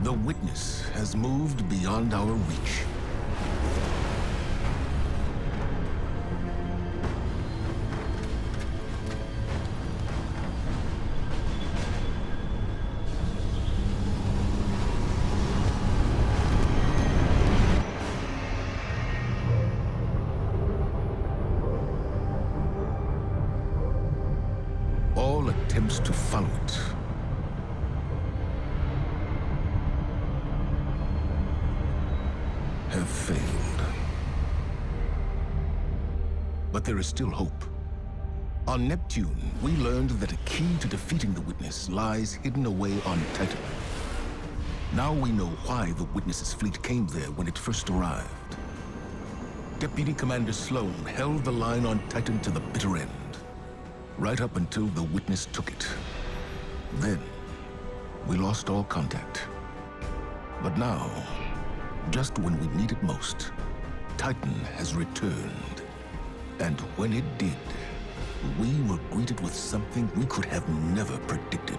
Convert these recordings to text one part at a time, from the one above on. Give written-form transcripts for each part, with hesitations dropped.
The witness has moved beyond our reach. All attempts to follow it have failed. But there is still hope. On Neptune, we learned that a key to defeating the Witness lies hidden away on Titan. Now we know why the Witness's fleet came there when it first arrived. Deputy Commander Sloan held the line on Titan to the bitter end, right up until the Witness took it. Then, we lost all contact. But now, just when we need it most, Titan has returned. And when it did, we were greeted with something we could have never predicted.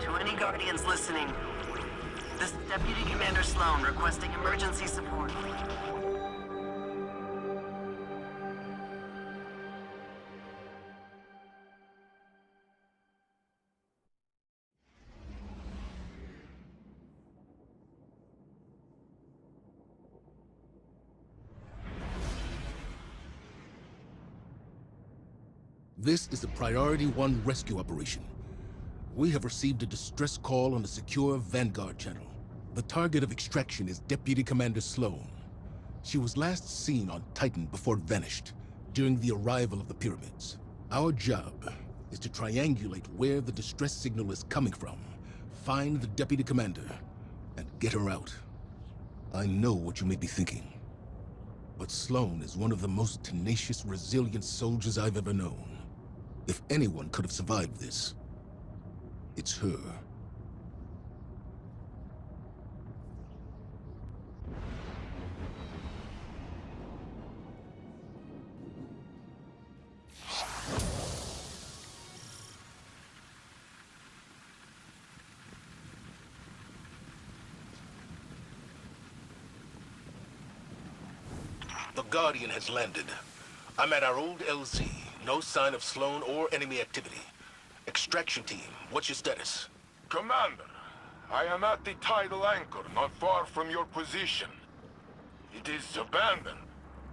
To any Guardians listening, this is Deputy Commander Sloan requesting emergency support. This is a Priority 1 rescue operation. We have received a distress call on a secure Vanguard channel. The target of extraction is Deputy Commander Sloan. She was last seen on Titan before it vanished, during the arrival of the pyramids. Our job is to triangulate where the distress signal is coming from, find the Deputy Commander, and get her out. I know what you may be thinking, but Sloan is one of the most tenacious, resilient soldiers I've ever known. If anyone could have survived this, it's her. The Guardian has landed. I'm at our old LZ. No sign of Sloan or enemy activity. Extraction team, what's your status? Commander, I am at the tidal anchor, not far from your position. It is abandoned,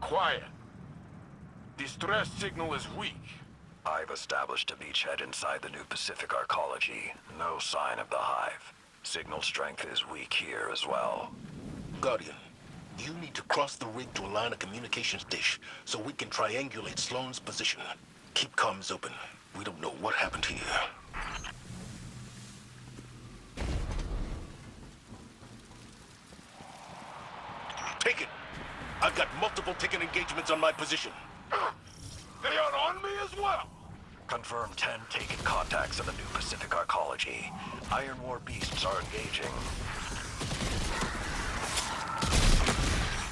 quiet. Distress signal is weak. I've established a beachhead inside the new Pacific Arcology. No sign of the hive. Signal strength is weak here as well. Guardian, you need to cross the rig to align a communications dish so we can triangulate Sloan's position. Keep comms open. We don't know what happened here. Take it! I've got multiple ticket engagements on my position. They are on me as well! Confirm 10 taken contacts in the new Pacific Arcology. Iron War beasts are engaging.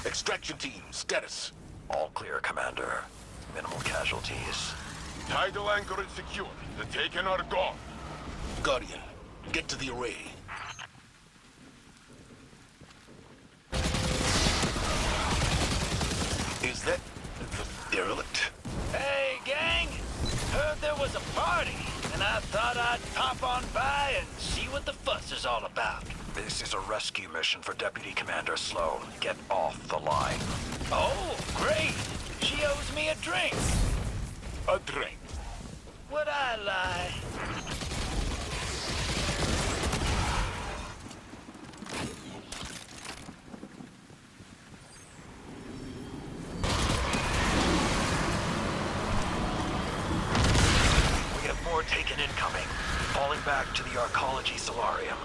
Extraction team, status. All clear, Commander. Minimal casualties. Tidal anchor is secured. The Taken are gone. Guardian, get to the array. Is that the derelict? Hey, gang! Heard there was a party, and I thought I'd pop on by and see what the fuss is all about. This is a rescue mission for Deputy Commander Sloan. Get off the line. Oh, great! She owes me a drink. A drink. Would I lie? We have more Taken incoming. Falling back to the Arcology Solarium.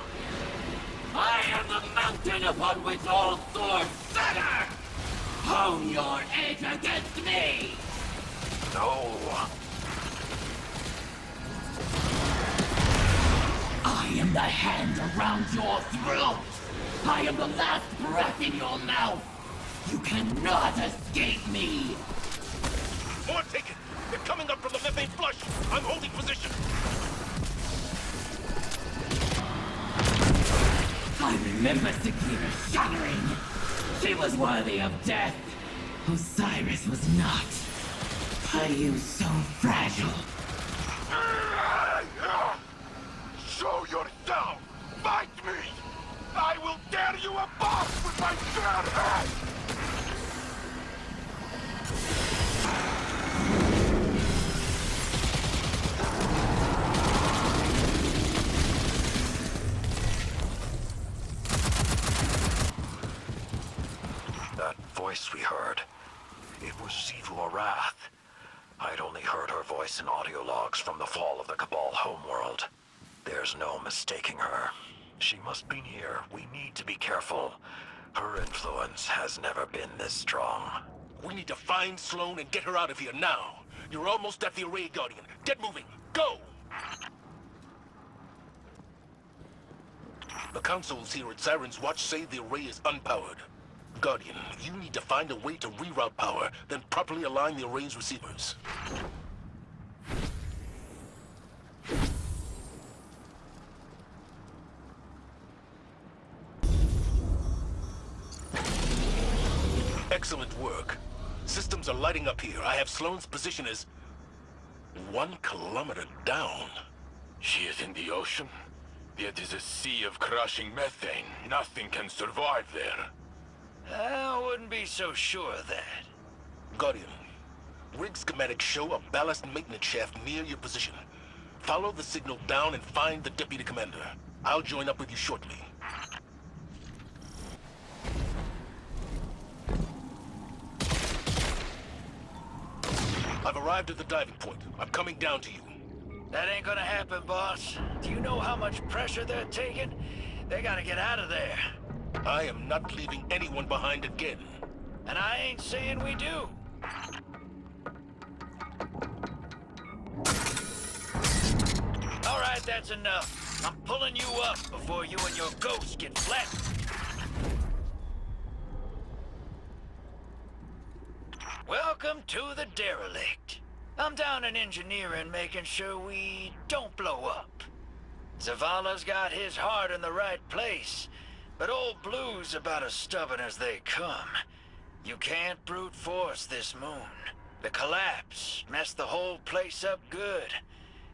I am the mountain upon which all swords center! Hone your edge against me! No. I am the hand around your throat! I am the last breath in your mouth! You cannot escape me! More taken! They're coming up from the methane flush! I'm holding position! I remember Sakira shattering. She was worthy of death. Osiris was not. Are you so fragile? Show yourself! Fight me! I will tear you apart with my bare hands! That voice we heard, it was Sivu Arath. I'd only heard her voice in audio logs from the fall of the Cabal homeworld. There's no mistaking her. She must be near. We need to be careful. Her influence has never been this strong. We need to find Sloane and get her out of here now. You're almost at the Array Guardian. Get moving. Go! The consoles here at Siren's Watch say the array is unpowered. Guardian, you need to find a way to reroute power, then properly align the array's receivers. Excellent work. Systems are lighting up here. I have Sloane's position as 1 kilometer down. She is in the ocean? It is a sea of crushing methane. Nothing can survive there. I wouldn't be so sure of that. Guardian, rig schematics show a ballast maintenance shaft near your position. Follow the signal down and find the Deputy Commander. I'll join up with you shortly. I've arrived at the diving point. I'm coming down to you. That ain't gonna happen, boss. Do you know how much pressure they're taking? They gotta get out of there. I am not leaving anyone behind again. And I ain't saying we do. All right, that's enough. I'm pulling you up before you and your ghost get flattened. Welcome to the derelict. I'm down in engineering, making sure we don't blow up. Zavala's got his heart in the right place, but Old Blue's about as stubborn as they come. You can't brute force this moon. The collapse messed the whole place up good.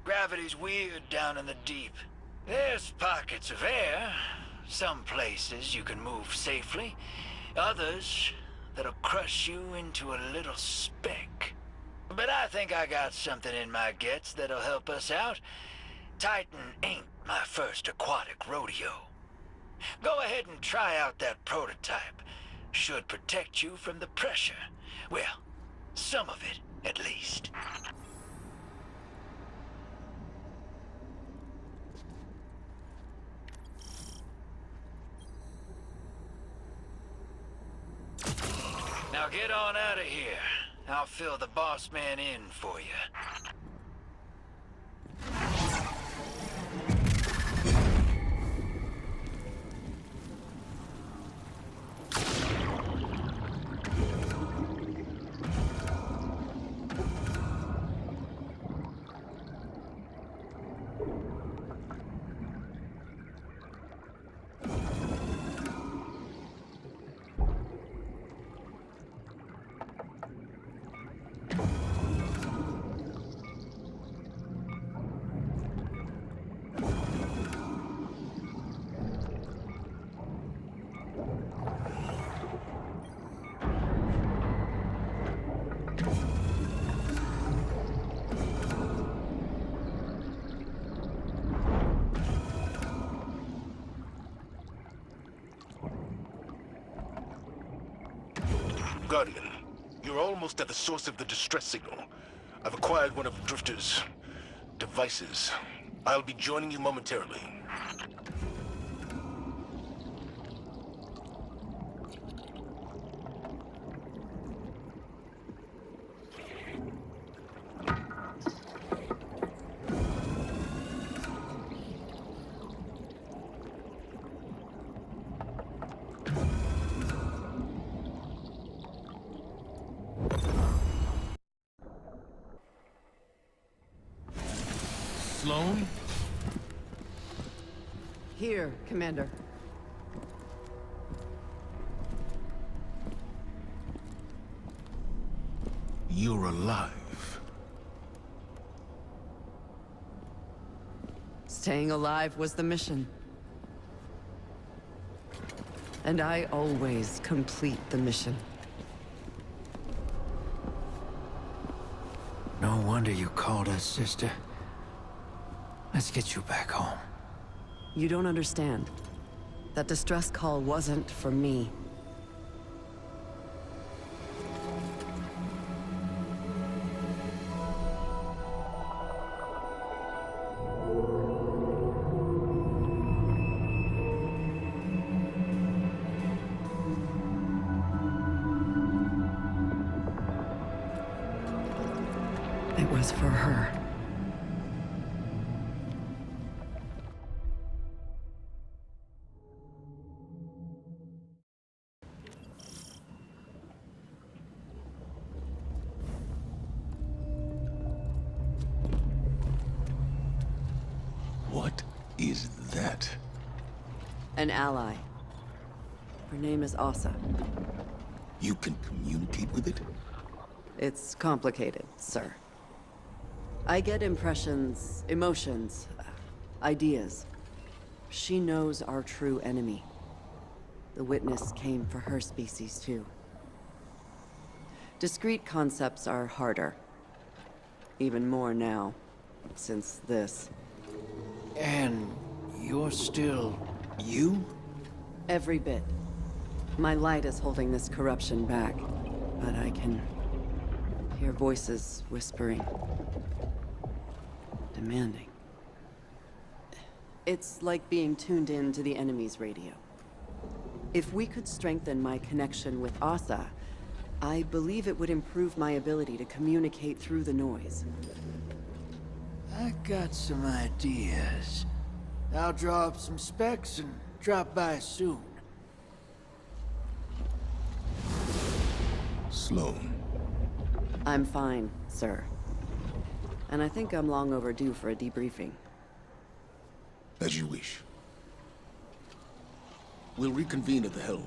Gravity's weird down in the deep. There's pockets of air. Some places you can move safely. Others that'll crush you into a little speck. But I think I got something in my guts that'll help us out. Titan ain't my first aquatic rodeo. Go ahead and try out that prototype. Should protect you from the pressure. Well, some of it, at least. Now get on out of here. I'll fill the boss man in for you. Guardian, you're almost at the source of the distress signal. I've acquired one of Drifter's devices. I'll be joining you momentarily. Sloane? Here, Commander. you're alive. Staying alive was the mission. And I always complete the mission. No wonder you called us, sister. Let's get you back home. You don't understand. That distress call wasn't for me. It was for her. What is that? An ally. Her name is Ahsa. You can communicate with it? It's complicated, sir. I get impressions, emotions, ideas. She knows our true enemy. The Witness came for her species, too. Discrete concepts are harder. Even more now, since this. And you're still... you? Every bit. My light is holding this corruption back, but I can hear voices whispering. Demanding. It's like being tuned in to the enemy's radio. If we could strengthen my connection with Ahsa, I believe it would improve my ability to communicate through the noise. I got some ideas. I'll draw up some specs and drop by soon. Sloan. I'm fine, sir. And I think I'm long overdue for a debriefing. As you wish. We'll reconvene at the helm.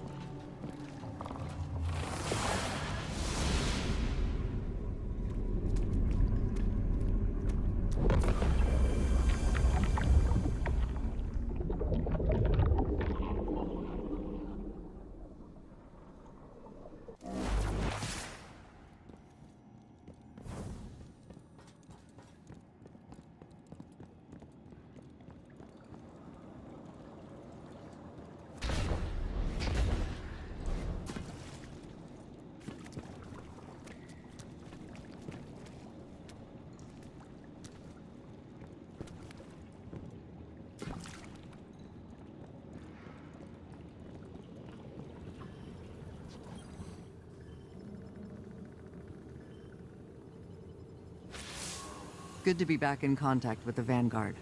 Good to be back in contact with the Vanguard.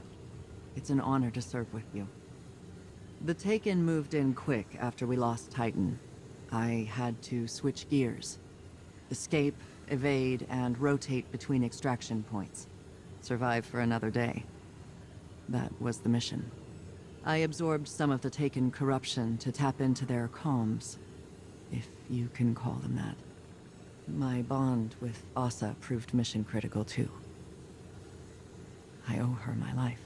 It's an honor to serve with you. The Taken moved in quick after we lost Titan. I had to switch gears. Escape, evade, and rotate between extraction points. Survive for another day. That was the mission. I absorbed some of the Taken corruption to tap into their comms, if you can call them that. My bond with Ahsa proved mission critical too. I owe her my life.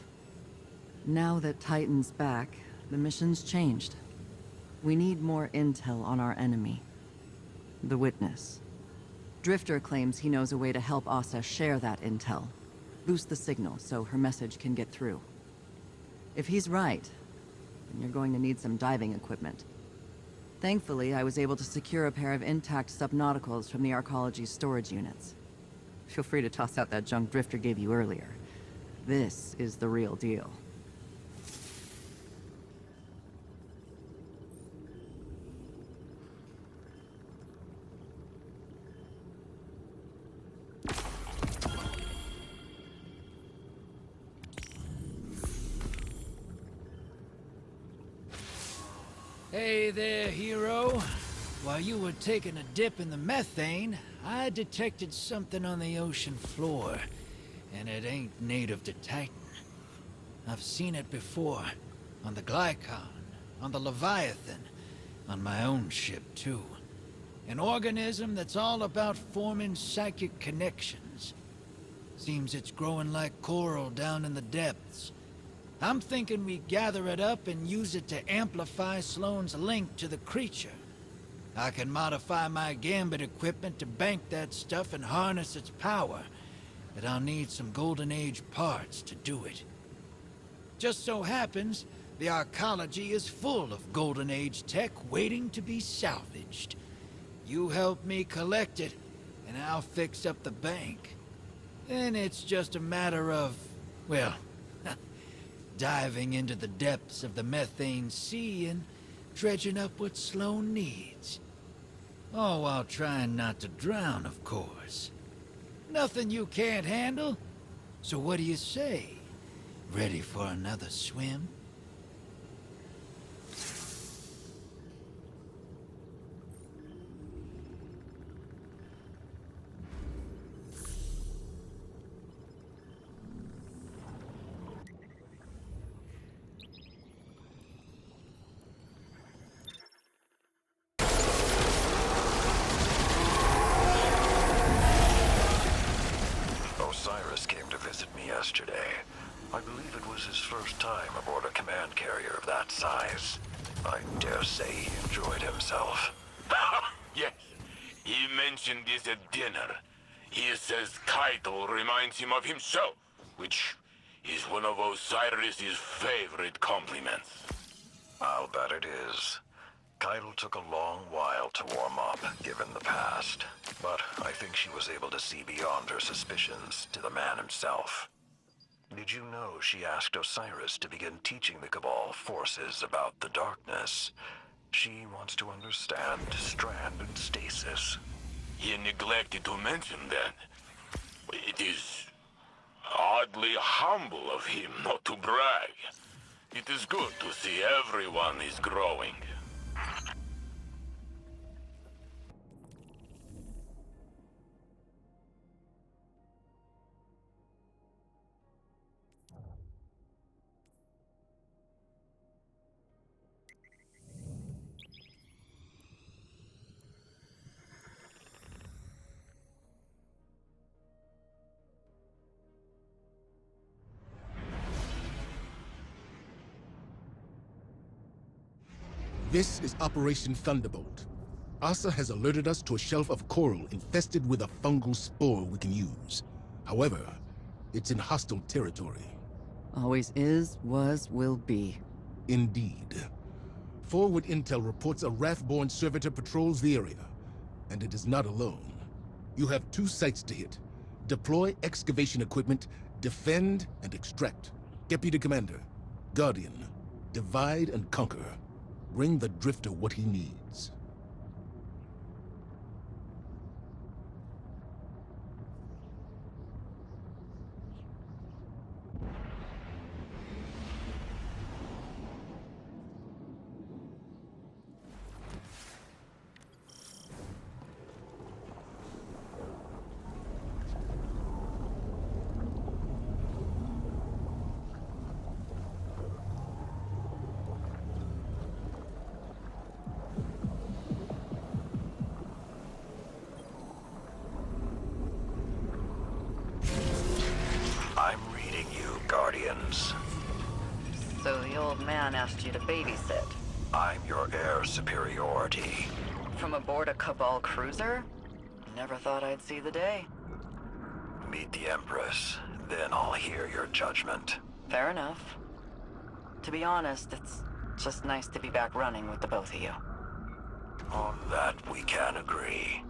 Now that Titan's back, the mission's changed. We need more intel on our enemy. The Witness. Drifter claims he knows a way to help Ahsa share that intel. Boost the signal so her message can get through. If he's right, then you're going to need some diving equipment. Thankfully, I was able to secure a pair of intact subnauticals from the Arcology's storage units. Feel free to toss out that junk Drifter gave you earlier. This is the real deal. Hey there, hero. While you were taking a dip in the methane, I detected something on the ocean floor. And it ain't native to Titan. I've seen it before. On the Glykon, on the Leviathan, on my own ship too. An organism that's all about forming psychic connections. Seems it's growing like coral down in the depths. I'm thinking we gather it up and use it to amplify Sloane's link to the creature. I can modify my gambit equipment to bank that stuff and harness its power, but I'll need some Golden Age parts to do it. Just so happens, the arcology is full of Golden Age tech waiting to be salvaged. You help me collect it, and I'll fix up the bank. Then it's just a matter of, well, diving into the depths of the methane sea and dredging up what Sloane needs. All while trying not to drown, of course. Nothing you can't handle? So what do you say? Ready for another swim? Osiris came to visit me yesterday. I believe it was his first time aboard a command carrier of that size. I dare say he enjoyed himself. Yes, he mentioned this at dinner. He says Kaito reminds him of himself, which is one of Osiris's favorite compliments. I'll bet it is. Kaito took a long while to warm up, given the past. But I think she was able to see beyond her suspicions to the man himself. Did you know she asked Osiris to begin teaching the Cabal forces about the darkness? She wants to understand strand and stasis. He neglected to mention that. It is oddly humble of him not to brag. It is good to see everyone is growing. This is Operation Thunderbolt. Ahsa has alerted us to a shelf of coral infested with a fungal spore we can use. However, it's in hostile territory. Always is, was, will be. Indeed. Forward intel reports a Wrath-born servitor patrols the area, and it is not alone. You have 2 sites to hit. Deploy excavation equipment, defend, and extract. Deputy Commander, Guardian, divide and conquer. Bring the Drifter what he needs. I'm reading you, Guardians. So the old man asked you to babysit. I'm your heir superiority. From aboard a Cabal cruiser? Never thought I'd see the day. Meet the Empress, then I'll hear your judgment. Fair enough. To be honest, it's just nice to be back running with the both of you. On that we can agree.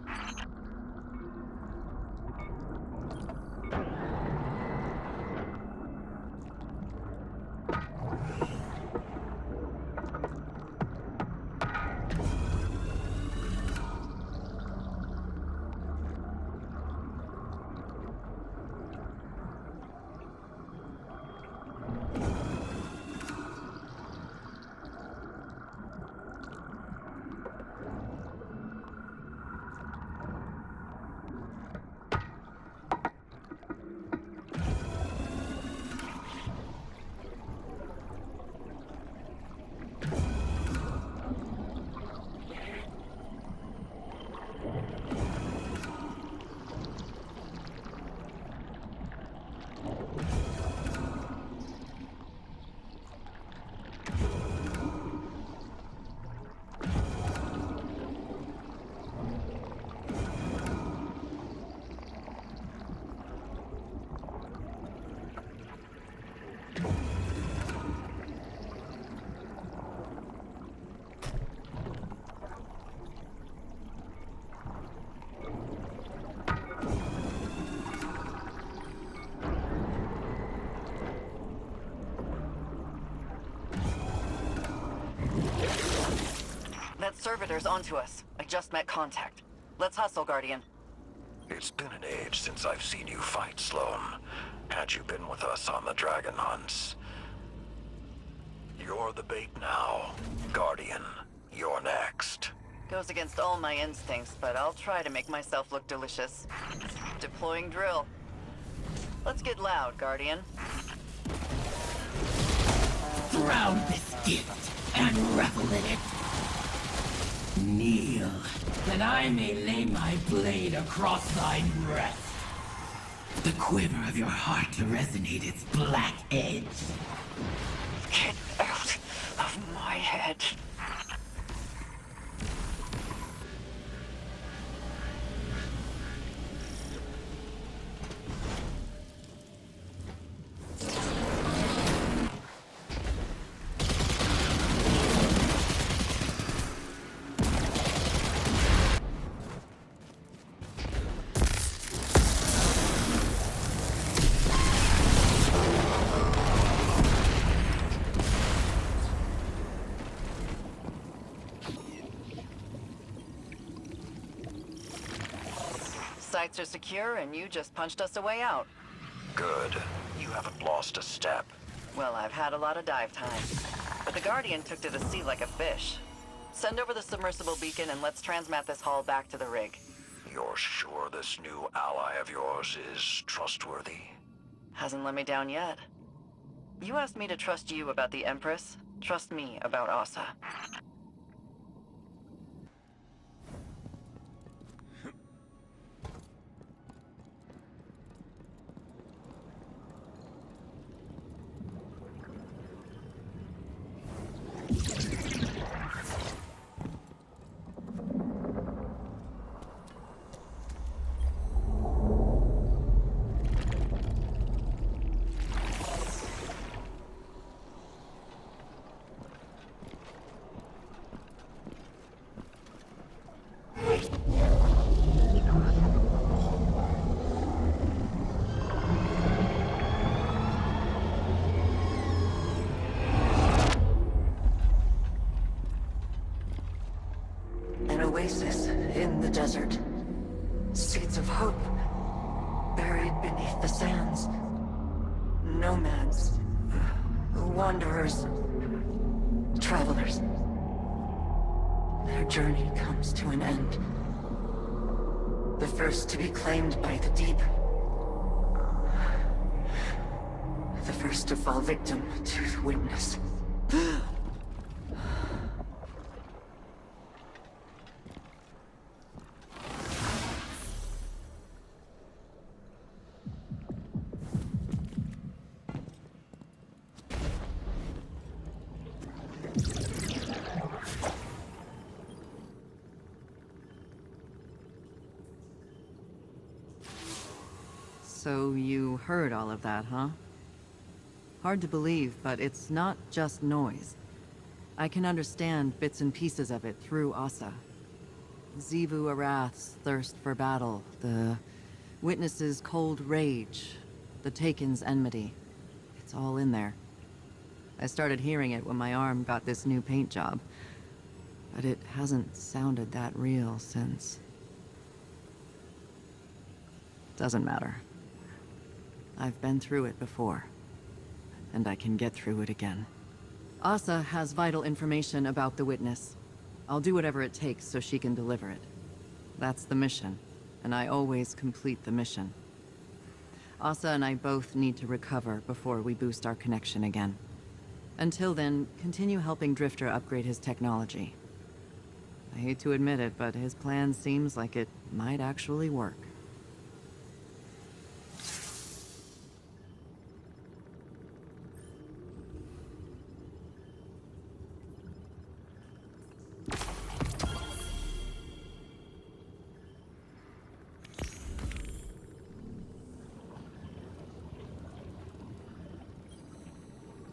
Servitors onto us. I just met contact. Let's hustle, Guardian. It's been an age since I've seen you fight, Sloane. Had you been with us on the dragon hunts. You're the bait now. Guardian, you're next. Goes against all my instincts, but I'll try to make myself look delicious. Deploying drill. Let's get loud, Guardian. Drown this gift and revel in it. Kneel, that I may lay my blade across thy breast. The quiver of your heart to resonate its black edge. Get out of my head. Sights are secure, and you just punched us a way out. Good. You haven't lost a step. Well, I've had a lot of dive time. But the Guardian took to the sea like a fish. Send over the submersible beacon and let's transmat this hull back to the rig. You're sure this new ally of yours is trustworthy? Hasn't let me down yet. You asked me to trust you about the Empress. Trust me about Ahsa. Oasis in the desert. Seeds of hope buried beneath the sands. Nomads, wanderers, travelers. Their journey comes to an end. The first to be claimed by the deep. The first to fall victim to the witness. So you heard all of that, huh? Hard to believe, but it's not just noise. I can understand bits and pieces of it through Ahsa. Xivu Arath's thirst for battle, the Witness's cold rage, the Taken's enmity. It's all in there. I started hearing it when my arm got this new paint job, but it hasn't sounded that real since. Doesn't matter. I've been through it before, and I can get through it again. Ahsa has vital information about the Witness. I'll do whatever it takes so she can deliver it. That's the mission, and I always complete the mission. Ahsa and I both need to recover before we boost our connection again. Until then, continue helping Drifter upgrade his technology. I hate to admit it, but his plan seems like it might actually work.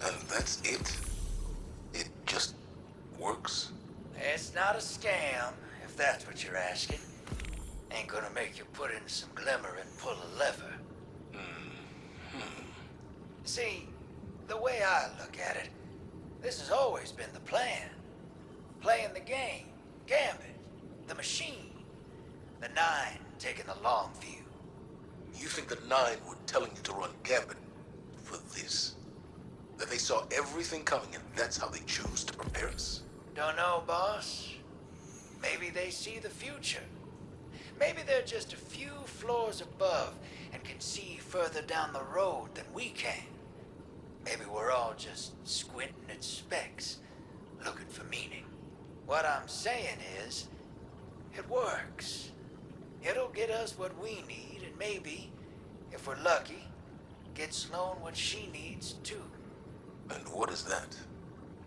And that's it? It just works? It's not a scam, if that's what you're asking. Ain't gonna make you put in some glimmer and pull a lever. See, the way I look at it, this has always been the plan. Playing the game, Gambit, the machine. The Nine taking the long view. You think the Nine were telling you to run Gambit for this? That they saw everything coming and that's how they chose to prepare us? Don't know, boss. Maybe they see the future. Maybe they're just a few floors above and can see further down the road than we can. Maybe we're all just squinting at specks, looking for meaning. What I'm saying is, it works. It'll get us what we need, and maybe, if we're lucky, get Sloane what she needs too. And what is that?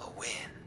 A win.